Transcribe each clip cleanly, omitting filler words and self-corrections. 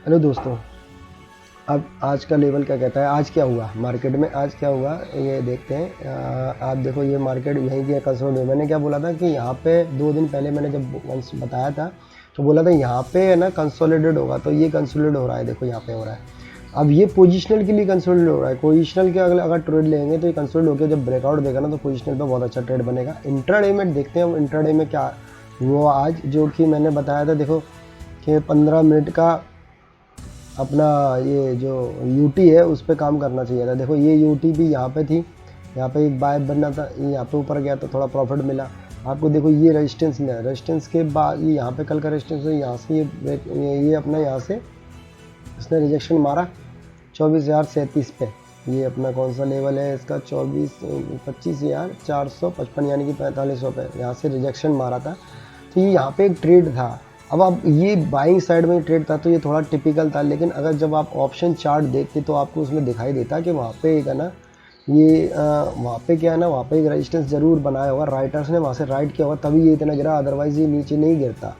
Hello दोस्तों, अब आज का लेवल क्या कहता है। आज क्या हुआ मार्केट में, आज क्या हुआ ये देखते हैं। आप देखो ये मार्केट यहीं की कंसोलिडेट। मैंने क्या बोला था कि यहाँ पे 2 दिन पहले मैंने जब वंस बताया था तो बोला था यहाँ पे है ना कंसोलिडेट होगा, तो ये कंसोलिडेट हो रहा है। देखो यहाँ पे हो रहा है। अब ये पोजिशनल के लिए कंसोलिडेट हो रहा है। पोजिशनल के अगर ट्रेड लेंगे तो ये कंसोलिडेट होकर जब ब्रेकआउट देगा ना तो पोजिशनल पे बहुत अच्छा ट्रेड बनेगा। इंट्राडे में देखते हैं इंट्राडे में क्या हुआ आज, जो कि मैंने बताया था। देखो कि 15 मिनट का अपना ये जो यूटी है उस पर काम करना चाहिए था। देखो ये यूटी भी यहाँ पे थी, यहाँ पे एक बाय बनना था, ये यहाँ पे ऊपर गया तो थोड़ा प्रॉफिट मिला आपको। देखो ये रेजिस्टेंस में है, रेजिस्टेंस के बाद ये यहाँ पे कल का रेजिस्टेंस है, यहाँ से ये अपना यहाँ से इसने रिजेक्शन मारा 24,037 पे। ये अपना कौन सा लेवल है इसका, 25,455 यानी कि 4500 पे यहाँ से रिजेक्शन मारा था। तो ये यहाँ पे एक ट्रेड था। अब ये बाइंग साइड में ट्रेड था तो ये थोड़ा टिपिकल था, लेकिन अगर जब आप ऑप्शन चार्ट देखते तो आपको उसमें दिखाई देता कि वहाँ पे एक है ना ये वहाँ पे क्या है ना, वहाँ पे एक रेजिस्टेंस जरूर बनाया होगा, राइटर्स ने वहाँ से राइट किया होगा तभी ये इतना गिरा, अदरवाइज ये नीचे नहीं गिरता।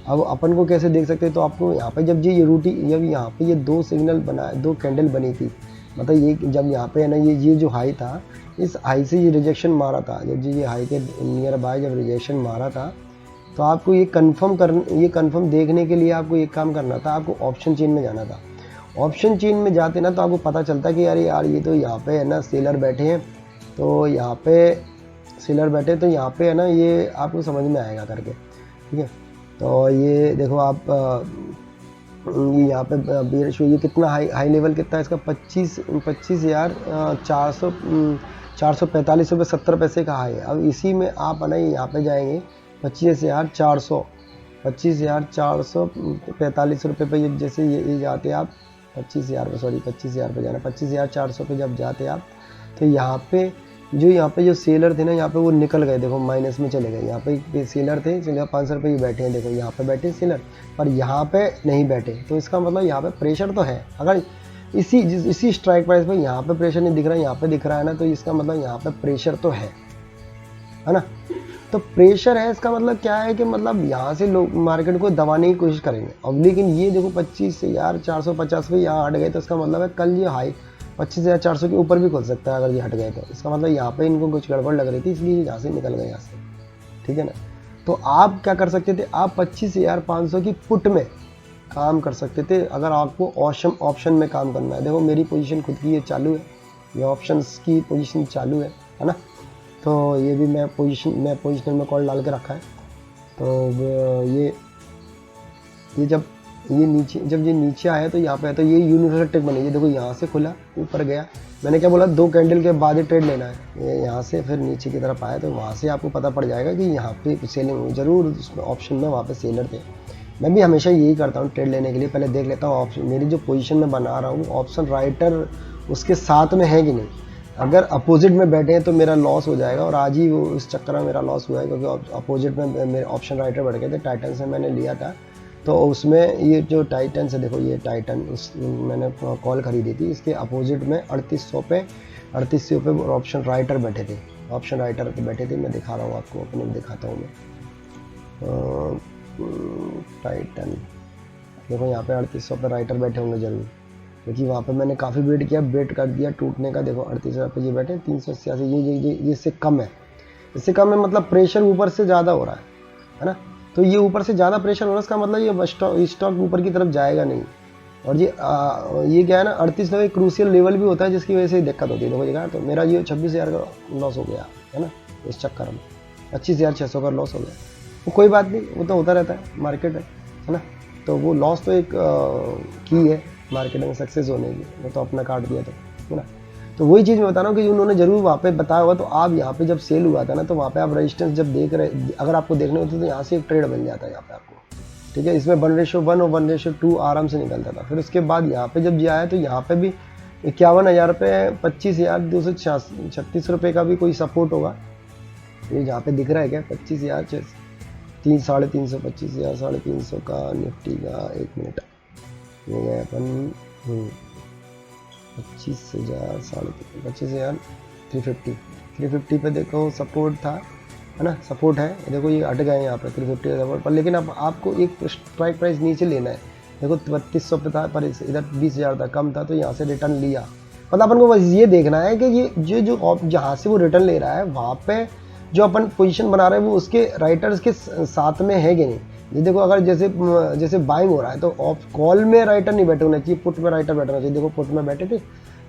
अब अपन को कैसे देख सकते हैं, तो आपको यहाँ पे जब ये रूटी जब यहाँ पे ये 2 सिग्नल बना 2 कैंडल बनी थी, मतलब ये जब यहाँ पे है ना ये जो हाई था, इस हाई से ये रिजेक्शन मारा था। जब ये हाई के नियर बाय जब रिजेक्शन मारा था तो आपको ये कंफर्म देखने के लिए आपको एक काम करना था, आपको ऑप्शन चेन में जाना था। ऑप्शन चेन में जाते ना तो आपको पता चलता कि यार ये तो यहाँ पे है ना सेलर बैठे हैं, तो यहाँ पे सेलर बैठे तो यहाँ पे है ना ये आपको समझ में आएगा करके, ठीक है। तो ये देखो आप ये यहाँ पे बेरिश हुई, ये कितना हाई लेवल कितना है इसका, 25,445 रुपये 70 पैसे का हाई है। अब इसी में आप है ना यहाँ पे जाएंगे 25,445 रुपये पे जैसे ये जाते आप 25,000 पे, सॉरी 25,000 पे जाना, 25,400 पे जब जाते आप तो यहाँ पे जो सेलर थे ना यहाँ पे वो निकल गए, देखो माइनस में चले गए। यहाँ पे सेलर थे चलिए 500 रुपये ये बैठे हैं, देखो यहाँ पे बैठे सेलर पर यहाँ पे नहीं बैठे, तो इसका मतलब यहाँ पे प्रेशर तो है। अगर इसी स्ट्राइक प्राइस पे यहाँ पे प्रेशर नहीं दिख रहा है, यहाँ पे दिख रहा है ना, तो इसका मतलब यहाँ पे प्रेशर तो है ना। तो प्रेशर है इसका मतलब क्या है कि मतलब यहाँ से लोग मार्केट को दबाने की कोशिश करेंगे। अब लेकिन ये देखो 25,450 पे यहाँ हट गए, तो इसका मतलब है कल ये हाई 25,400 के ऊपर भी खुल सकता है अगर ये हट गए तो। इसका मतलब यहाँ पे इनको कुछ गड़बड़ लग रही थी इसलिए यहाँ से निकल गए यहाँ से, ठीक है ना। तो आप क्या कर सकते थे, आप 25,500 की पुट में काम कर सकते थे अगर आपको ऑप्शन में काम करना है। देखो मेरी पोजीशन खुद की ये चालू है, ये ऑप्शंस की पोजीशन चालू है ना। तो ये भी मैं पोजीशनल में कॉल डाल के रखा है। तो ये जब ये नीचे आया तो यहाँ पे है, तो ये यूनिवर्सल टेक बनी, ये देखो यहाँ से खुला ऊपर गया। मैंने क्या बोला 2 कैंडल के बाद ही ट्रेड लेना है। ये यहाँ से फिर नीचे की तरफ आया तो वहाँ से आपको पता पड़ जाएगा कि यहाँ पे सेलिंग हुई जरूर, उसमें ऑप्शन में वहाँ पे सेलर थे। मैं भी हमेशा यही करता हूँ, ट्रेड लेने के लिए पहले देख लेता हूँ ऑप्शन, मेरी जो पोजीशन में बना रहा हूँ ऑप्शन राइटर उसके साथ में है कि नहीं। अगर अपोजिट में बैठे हैं तो मेरा लॉस हो जाएगा, और आज ही वो इस चक्कर में मेरा लॉस हुआ है क्योंकि अपोजिट में मेरे ऑप्शन राइटर बैठ गए थे। टाइटन से मैंने लिया था, तो उसमें ये जो टाइटन से देखो ये टाइटन मैंने कॉल खरीदी थी, इसके अपोजिट में 3800 पे ऑप्शन राइटर बैठे थे, मैं दिखा रहा हूँ आपको, अपने दिखाता हूँ मैं। टाइटन देखो यहाँ पे 3800 पे राइटर बैठे होंगे जरूर, क्योंकि वहाँ पे मैंने काफ़ी वेट कर दिया टूटने का। देखो 38,000 पे ये बैठे, 386 ये इससे कम है, मतलब प्रेशर ऊपर से ज़्यादा हो रहा है ना। तो ये ऊपर से ज़्यादा प्रेशर हो रहा है, इसका मतलब ये स्टॉक ऊपर की तरफ जाएगा नहीं। और ये क्या है ना 38 एक क्रूशियल लेवल भी होता है जिसकी वजह से दिक्कत होती है। देखो देखा तो मेरा ये 26,000 का लॉस हो गया है ना, इस चक्कर में 25,600 का लॉस हो गया। वो कोई बात नहीं, वो तो होता रहता है, मार्केट है ना। तो वो लॉस तो एक की है मार्केट में सक्सेस होने की, वो तो अपना काट दिया है ना। तो वही चीज़ मैं बता रहा हूँ कि उन्होंने जरूर वहाँ पे बताया होगा। तो आप यहाँ पे जब सेल हुआ था ना तो वहाँ पे आप रेजिस्टेंस जब देख रहे, अगर आपको देखने होते तो यहाँ से एक ट्रेड बन जाता है यहाँ पे आपको, ठीक है। इसमें 1:1 और 1:2 आराम से निकलता था। फिर उसके बाद यहाँ पे जब आया तो यहाँ पे भी 51,000 पे 25,236 रुपये का भी कोई सपोर्ट होगा। ये जहाँ पे दिख रहा है क्या 25,000 350 25,000 350 का निफ्टी का, 1 मिनट ये गए अपन 25,000 350 पे देखो सपोर्ट था, है ना, सपोर्ट है। देखो ये हट गए यहाँ पे 350 सपोर्ट पर, लेकिन अब आपको एक स्ट्राइक प्राइस नीचे लेना है। देखो 3200 पे था पर इधर 20,000 था, कम था, तो यहाँ से रिटर्न लिया। मतलब अपन को बस ये देखना है कि ये जो जहाँ से वो रिटर्न ले रहा है वहाँ पे जो अपन पोजीशन बना रहे हैं वो उसके राइटर्स के साथ में है कि नहीं। ये देखो अगर जैसे बाइंग हो रहा है तो ऑफ कॉल में राइटर नहीं बैठे होना चाहिए, पुट में राइटर बैठना चाहिए। देखो पुट में बैठे थे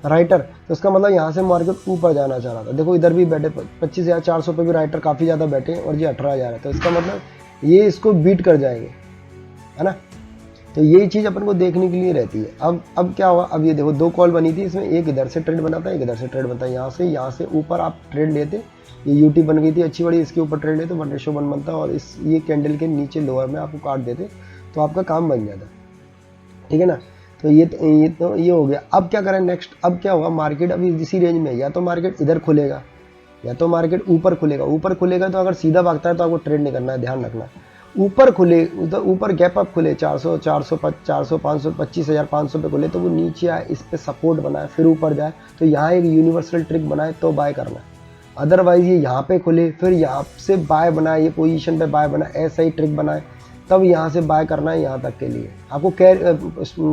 राइटर, तो उसका मतलब यहाँ से मार्केट ऊपर जाना चाह रहा था। देखो इधर भी बैठे 25,400 पे भी राइटर काफ़ी ज़्यादा बैठे हैं और ये 18,000 है, तो इसका मतलब ये इसको बीट कर जाएंगे, है ना। तो यही चीज़ अपन को देखने के लिए रहती है। अब क्या हुआ, अब ये देखो 2 कॉल बनी थी, इसमें एक इधर से ट्रेड बना था, एक इधर से ट्रेड बनता है। यहाँ से ऊपर आप ट्रेड लेते, ये यूटी बन गई थी अच्छी बड़ी, इसके ऊपर ट्रेड लेते 1:1 बनता और इस ये कैंडल के नीचे लोअर में आपको काट देते तो आपका काम बन जाता, ठीक है ना। तो ये हो गया। अब क्या करें नेक्स्ट, अब क्या होगा, मार्केट अभी इसी रेंज में, या तो मार्केट इधर खुलेगा या तो मार्केट ऊपर खुलेगा। ऊपर खुलेगा तो अगर सीधा भागता है तो आपको ट्रेड नहीं करना है, ध्यान रखना। ऊपर खुले, ऊपर गैप अप खुले 400 400 500 500 25,500 पे खुले तो वो नीचे आए, इस पे सपोर्ट बनाए, फिर ऊपर जाए, तो यहाँ एक यूनिवर्सल ट्रिक बनाए तो बाय करना है। अदरवाइज ये यहाँ पे खुले फिर यहाँ से बाय बनाए, ये पोजीशन पे बाय बनाए, ऐसा ही ट्रिक बनाए, तब यहाँ से बाय करना है। यहाँ तक के लिए आपको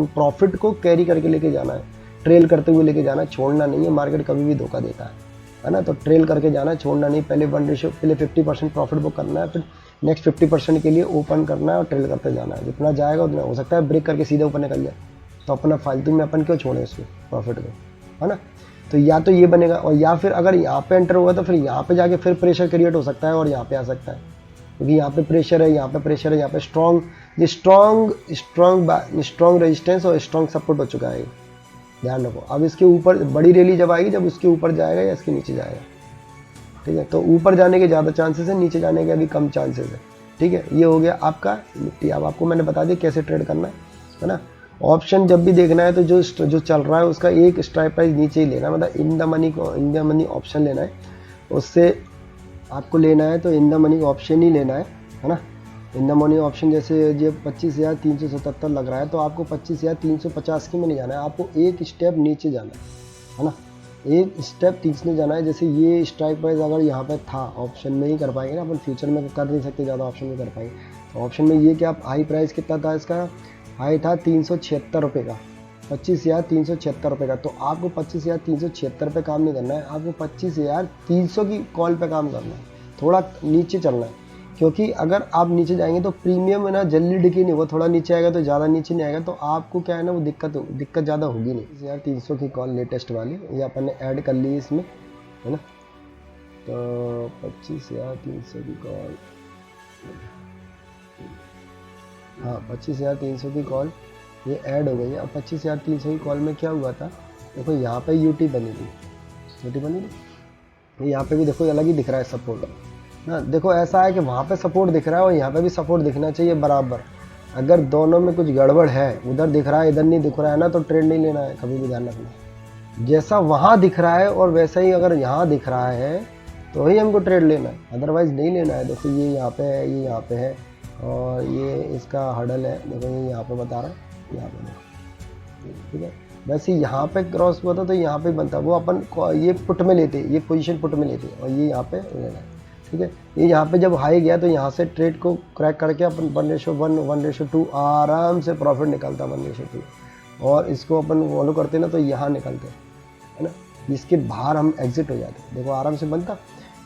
प्रॉफिट को कैरी करके लेके जाना है, ट्रेल करते हुए लेके जाना है, छोड़ना नहीं है। मार्केट कभी भी धोखा देता है ना। तो ट्रेल करके जाना है, छोड़ना नहीं। पहले 1 पहले 50% प्रॉफिट बुक करना है, फिर नेक्स्ट 50% के लिए ओपन करना है और ट्रेल करते जाना है। जितना जाएगा उतना, हो सकता है ब्रेक करके सीधे ऊपर निकल जाए, तो अपना फालतू में अपन क्यों छोड़े उसको प्रॉफिट को, है ना। तो या तो ये बनेगा, और या फिर अगर यहाँ पे एंटर हुआ तो फिर यहाँ पे जाके फिर प्रेशर क्रिएट हो सकता है और यहाँ पे आ सकता है, क्योंकि यहाँ पे प्रेशर है, यहाँ पे प्रेशर है, यहाँ पे स्ट्रॉन्ग रेजिस्टेंस और स्ट्रॉन्ग सपोर्ट हो चुका है, ध्यान रखो। अब इसके ऊपर बड़ी रैली जब आएगी, जब उसके ऊपर जाएगा या इसके नीचे जाएगा, ठीक है। तो ऊपर जाने के ज़्यादा चांसेस है, नीचे जाने के अभी कम चांसेस है, ठीक है। ये हो गया आपका निफ्टी। अब आपको मैंने बता दिया कैसे ट्रेड करना है ना। ऑप्शन जब भी देखना है तो जो चल रहा है उसका एक स्ट्राइक प्राइस नीचे ही लेना है, मतलब इन द मनी ऑप्शन लेना है। उससे आपको लेना है तो इन द मनी ऑप्शन ही लेना है ना। इन द मनी ऑप्शन जैसे ये 25,377 लग रहा है तो आपको 25,350 की में नहीं जाना है, आपको एक स्टेप नीचे जाना है ना। एक स्टेप तीसरे जाना है। जैसे ये स्ट्राइक प्राइस अगर यहाँ पे था, ऑप्शन में ही कर पाएंगे ना अपन, फ्यूचर में कर नहीं सकते ज़्यादा, ऑप्शन में कर पाएंगे। तो ऑप्शन में ये क्या, हाई प्राइस कितना था इसका, हाई था 376 रुपये का, 25,376 रुपये का। तो आपको 25,376 पे काम नहीं करना है, आपको 25,300 की कॉल पे काम करना है, थोड़ा नीचे चलना है। क्योंकि अगर आप नीचे जाएंगे तो प्रीमियम है ना जल्दी डिके नहीं, वो थोड़ा नीचे आएगा तो ज़्यादा नीचे नहीं आएगा, तो आपको क्या है ना वो दिक्कत ज़्यादा होगी नहीं। यार 300 की कॉल लेटेस्ट वाली ये अपन ने ऐड कर ली इसमें, है ना। तो 25,300 की कॉल, हाँ 25,300 की कॉल ये ऐड हो गई है। अब 25,300 की कॉल में क्या हुआ था, देखो यहाँ पे यूटी बनी थी, यहाँ पे भी देखो अलग ही दिख रहा है सपोर्ट ना। देखो ऐसा है कि वहाँ पे सपोर्ट दिख रहा है और यहाँ पे भी सपोर्ट दिखना चाहिए बराबर। अगर दोनों में कुछ गड़बड़ है, उधर दिख रहा है इधर नहीं दिख रहा है ना, तो ट्रेड नहीं लेना है, कभी भी ध्यान रखना। जैसा वहाँ दिख रहा है और वैसा ही अगर यहाँ दिख रहा है तो ही हमको ट्रेड लेना है, अदरवाइज नहीं लेना है। देखो ये यहाँ पे है, ये यहाँ पे है और ये इसका हडल है, देखो ये यहाँ पे बता रहा है, यहाँ पे, ठीक है। वैसे यहाँ पे क्रॉस हुआ था तो यहाँ पे बनता, वो अपन ये पुट में लेते, ये पोजीशन पुट में लेते और ये यहाँ पे लेना है, ठीक है। ये यहाँ पे जब हाई गया तो यहाँ से ट्रेड को क्रैक करके अपन 1:1 1:2 आराम से प्रॉफिट निकलता 1:2, और इसको अपन फॉलो करते ना तो यहाँ निकलते, है ना। इसके बाहर हम एग्जिट हो जाते, देखो आराम से बनता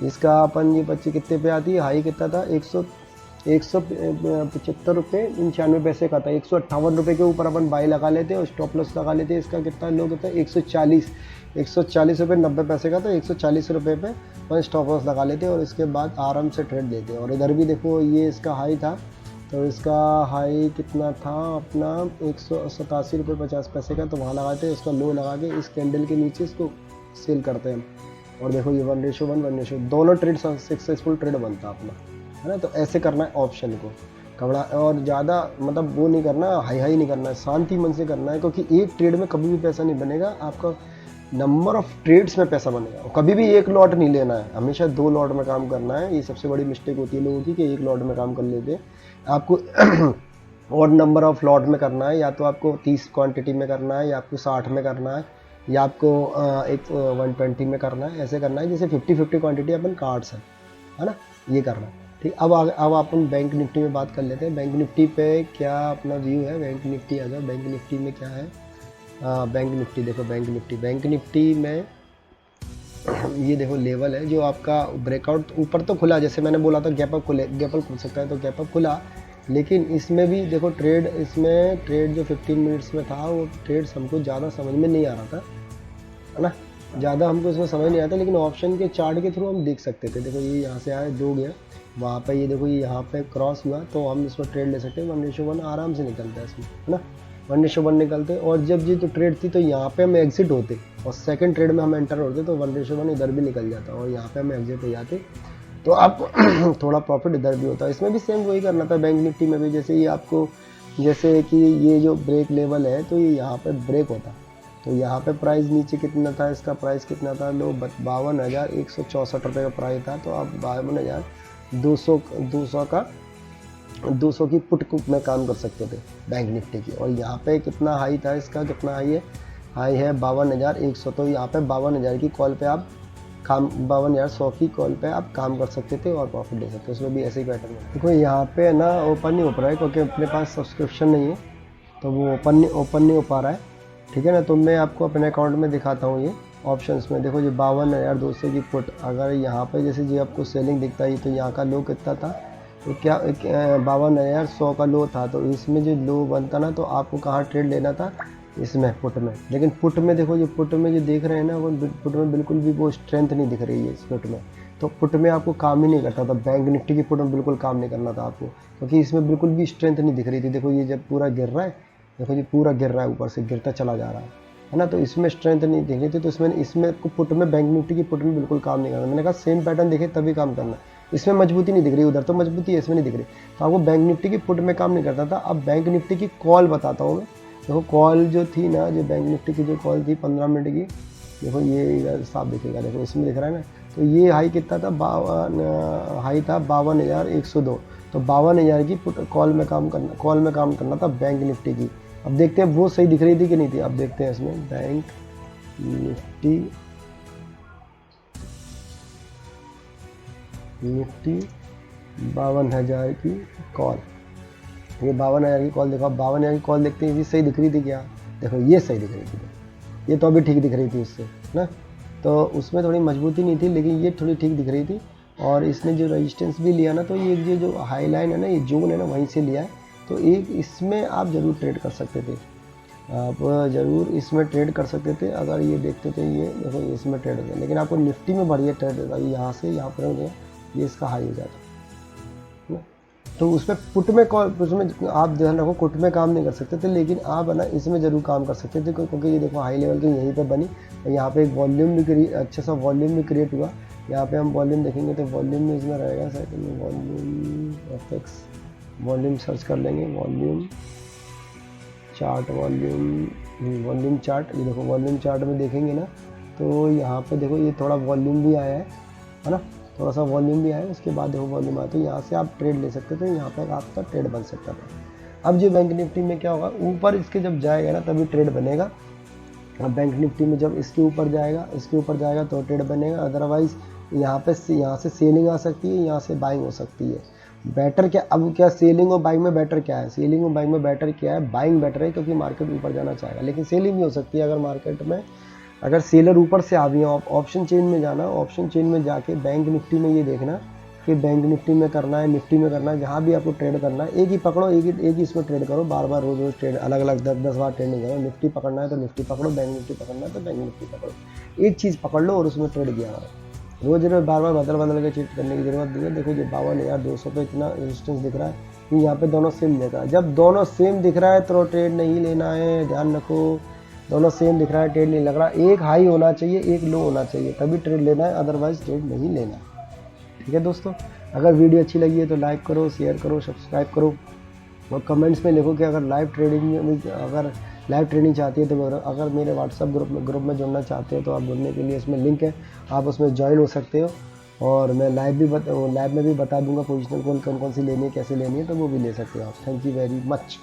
इसका। अपन ये 25 कितने पे आती है, हाई कितना था 175 रुपये 95 पैसे का था। 158 रुपये के ऊपर अपन बाई लगा लेते और स्टॉप लॉस लगा लेते। इसका कितना लो कितना 140 रुपये 90 पैसे का, तो 140 रुपये पे अपन स्टॉप लॉस लगा लेते और इसके बाद आराम से ट्रेड देते। और इधर भी देखो ये इसका हाई था, तो इसका हाई कितना था अपना 187 रुपये 50 पैसे का, तो वहाँ लगाते हैं। इसका लो लगा के इस कैंडल के नीचे इसको सेल करते हैं और देखो ये 1:1 1:2 दोनों ट्रेड सक्सेसफुल ट्रेड बनता अपना, है ना। तो ऐसे करना है ऑप्शन को कबड़ा, और ज़्यादा मतलब वो नहीं करना, हाई नहीं करना है, शांति मन से करना है। क्योंकि एक ट्रेड में कभी भी पैसा नहीं बनेगा, आपका नंबर ऑफ ट्रेड्स में पैसा बनेगा। और कभी भी एक लॉट नहीं लेना है, हमेशा 2 लॉट में काम करना है। ये सबसे बड़ी मिस्टेक होती है लोगों की कि एक लॉट में काम कर लेते हैं। आपको और नंबर ऑफ लॉट में करना है, या तो आपको 30 क्वांटिटी में करना है, या आपको 60 में करना है, या आपको 120 में करना है। ऐसे करना है जैसे 50-50 क्वांटिटी अपन कार्ड्स है ना, ये करना है। ठीक, अब अपन बैंक निफ्टी में बात कर लेते हैं। बैंक निफ्टी पे क्या अपना व्यू है, बैंक निफ्टी आ जाओ। बैंक निफ्टी में क्या है, बैंक निफ्टी देखो, बैंक निफ्टी में ये देखो लेवल है जो आपका ब्रेकआउट ऊपर तो खुला, जैसे मैंने बोला था गैप अप खुल सकता है, तो गैप अप खुला, लेकिन इसमें भी देखो इसमें ट्रेड जो 15 मिनट्स में था वो ट्रेड हमको ज़्यादा समझ में नहीं आ रहा था, है ना, ज़्यादा हमको इसमें समझ नहीं आता, लेकिन ऑप्शन के चार्ट के थ्रू हम देख सकते थे। देखो ये यहाँ से आया, दो गया वहाँ पे, ये देखो ये यहाँ पे क्रॉस हुआ, तो हम इसमें ट्रेड ले सकते हैं। 1:1 आराम से निकलता है इसमें, है ना, 1:1 निकलते। और जब ये तो ट्रेड थी तो यहाँ पे हम एग्जिट होते, और सेकंड ट्रेड में हम एंटर होते, तो 1:1 इधर भी निकल जाता और यहाँ पे हम एग्जिट हो जाते, तो आप थोड़ा प्रॉफिट इधर भी होता है। इसमें भी सेम वही करना था बैंक निफ्टी में भी, जैसे ये आपको, जैसे कि ये जो ब्रेक लेवल है तो ये यहाँ पे ब्रेक होता, तो यहाँ पे प्राइस नीचे कितना था, इसका प्राइस कितना था, लो 52,164 रुपये का प्राइस था, तो आप 52,200 की पुट में काम कर सकते थे बैंक निफ्टी की। और यहाँ पे कितना हाई था इसका, कितना हाई है, 52,100, तो यहाँ पे 52,000 की कॉल पे आप काम, 52,100 की कॉल पे आप काम कर सकते थे और प्रॉफिट ले सकते थे। उसमें भी ऐसे ही पैटर्न है। देखो यहाँ पे ना ओपन नहीं हो पा रहा है क्योंकि अपने पास सब्सक्रिप्शन नहीं है, तो वो ओपन नहीं हो पा रहा है, ठीक है ना। तो मैं आपको अपने अकाउंट में दिखाता हूँ ये ऑप्शंस में। देखो ये 52,200 की पुट, अगर यहाँ पे जैसे जी आपको सेलिंग दिखता है, तो यहाँ का लो कितना था, तो क्या 52,100 का लो था, तो इसमें जो लो बनता ना, तो आपको कहाँ ट्रेड लेना था, इसमें पुट में। लेकिन पुट में देखो, जो पुट में जो देख रहे हैं ना, वो पुट में बिल्कुल भी वो स्ट्रेंथ नहीं दिख रही है इस पुट में, तो पुट में आपको काम ही नहीं करता था। बैंक निफ्टी की पुट में बिल्कुल काम नहीं करना था आपको, क्योंकि इसमें बिल्कुल भी स्ट्रेंथ नहीं दिख रही थी। देखो ये जब पूरा गिर रहा है, देखो ये पूरा गिर रहा है, ऊपर से गिरता चला जा रहा है ना, तो इसमें स्ट्रेंथ नहीं दिख रही थी, तो इसमें पुट में, बैंक निफ्टी की पुट में बिल्कुल काम नहीं करना। मैंने कहा सेम पैटर्न देखे तभी काम करना, इसमें मजबूती नहीं दिख रही, उधर तो मजबूती है, इसमें नहीं दिख रही, तो आपको बैंक निफ्टी की पुट में काम नहीं करता था। अब बैंक निफ्टी की कॉल बताता हूँ मैं। देखो कॉल जो थी ना, जो बैंक निफ्टी की जो कॉल थी 15 मिनट की, देखो ये साफ दिखेगा, देखो इसमें दिख रहा है ना, तो ये हाई कितना था, हाई था 52,102, तो 52,000 की पुट कॉल में काम करना था बैंक निफ्टी की। अब देखते हैं वो सही दिख रही थी कि नहीं थी, अब देखते हैं इसमें बैंक निफ्टी 52,000 की कॉल, ये 52,000 की कॉल देखो, 52,000 की कॉल देखते हैं, ये सही दिख रही थी क्या, देखो ये सही दिख रही थी, ये तो अभी ठीक दिख रही थी इससे ना, तो उसमें थोड़ी मजबूती नहीं थी, लेकिन ये थोड़ी ठीक दिख रही थी। और इसने जो रेजिस्टेंस भी लिया ना, तो ये जो हाई लाइन है ना, ये जोन है ना, वहीं से लिया है, तो एक इसमें आप ज़रूर ट्रेड कर सकते थे, आप ज़रूर इसमें ट्रेड कर सकते थे अगर ये देखते थे, ये देखो इसमें ट्रेड होता है, लेकिन आपको निफ्टी में बढ़िया ट्रेड होता है, यहाँ से यहाँ पर हो गया, ये इसका हाई हो जाता है ना, तो उसमें पुट में उसमें आप ध्यान रखो, पुट में काम नहीं कर सकते थे, लेकिन आप है ना इसमें ज़रूर काम कर सकते थे, क्योंकि ये देखो हाई लेवल की यहीं पे बनी, और यहाँ पे एक वॉल्यूम भी अच्छा सा वॉल्यूम भी क्रिएट हुआ। यहाँ पे हम वॉल्यूम देखेंगे तो वॉल्यूम में इसमें रहेगा सेकंड में वॉल्यूम एफएक्स, वॉल्यूम सर्च कर लेंगे, वॉल्यूम चार्ट, वॉल्यूम चार्ट, ये देखो वॉल्यूम चार्ट में देखेंगे ना, तो यहाँ पे देखो ये थोड़ा वॉल्यूम भी आया है ना, थोड़ा सा वॉल्यूम भी आया है, उसके बाद देखो वॉल्यूम आया, तो यहाँ से आप ट्रेड ले सकते थे, यहाँ पर आपका ट्रेड बन सकता था। अब जो बैंक निफ्टी में क्या होगा, ऊपर इसके जब जाएगा ना तभी ट्रेड बनेगा। अब बैंक निफ्टी में जब इसके ऊपर जाएगा तो ट्रेड बनेगा, अदरवाइज यहाँ से सेलिंग आ सकती है, यहाँ से बाइंग हो सकती है। बेटर क्या, अब क्या सेलिंग और बाइंग में बेटर क्या है, सेलिंग और बाइंग में बेटर क्या है, बाइंग बेटर है, क्योंकि मार्केट ऊपर जाना चाहेगा, लेकिन सेलिंग भी हो सकती है अगर मार्केट में, अगर सेलर ऊपर से आ भी है। ऑप्शन चेन में जाना, ऑप्शन चेन में जाके बैंक निफ्टी में ये देखना कि बैंक निफ्टी में करना है, निफ्टी में करना है, जहाँ भी आपको ट्रेड करना है, एक ही पकड़ो, एक ही इसमें ट्रेड करो, बार बार रोज ट्रेड अलग अलग 10 बार ट्रेड नहीं करो। निफ्टी पकड़ना है तो निफ्टी पकड़ो, बैंक निफ्टी पकड़ना है तो बैंक निफ्टी पकड़ो, एक चीज़ पकड़ लो और उसमें ट्रेड किया करो। रोज बार बार बदल के ट्रेड करने की जरूरत नहीं है। देखो ये 52,200 पे इतना रेजिस्टेंस दिख रहा है कि यहाँ पे दोनों सेम दिख रहा है। जब दोनों सेम दिख रहा है तो ट्रेड नहीं लेना है, ध्यान रखो, दोनों सेम दिख रहा है, ट्रेड नहीं लग रहा, एक हाई होना चाहिए, एक लो होना चाहिए, तभी ट्रेड लेना है, अदरवाइज ट्रेड नहीं लेना। ठीक है दोस्तों, अगर वीडियो अच्छी लगी है तो लाइक करो, शेयर करो, सब्सक्राइब करो, और कमेंट्स में लिखो कि अगर लाइव ट्रेडिंग चाहती है तो अगर मेरे व्हाट्सएप ग्रुप में जुड़ना चाहते हो तो आप जुड़ने के लिए इसमें लिंक है, आप उसमें ज्वाइन हो सकते हो, और मैं लाइव में भी बता दूंगा पोजिशनल कौन सी लेनी है, कैसे लेनी है, तो वो भी ले सकते हो आप। Thank you very much.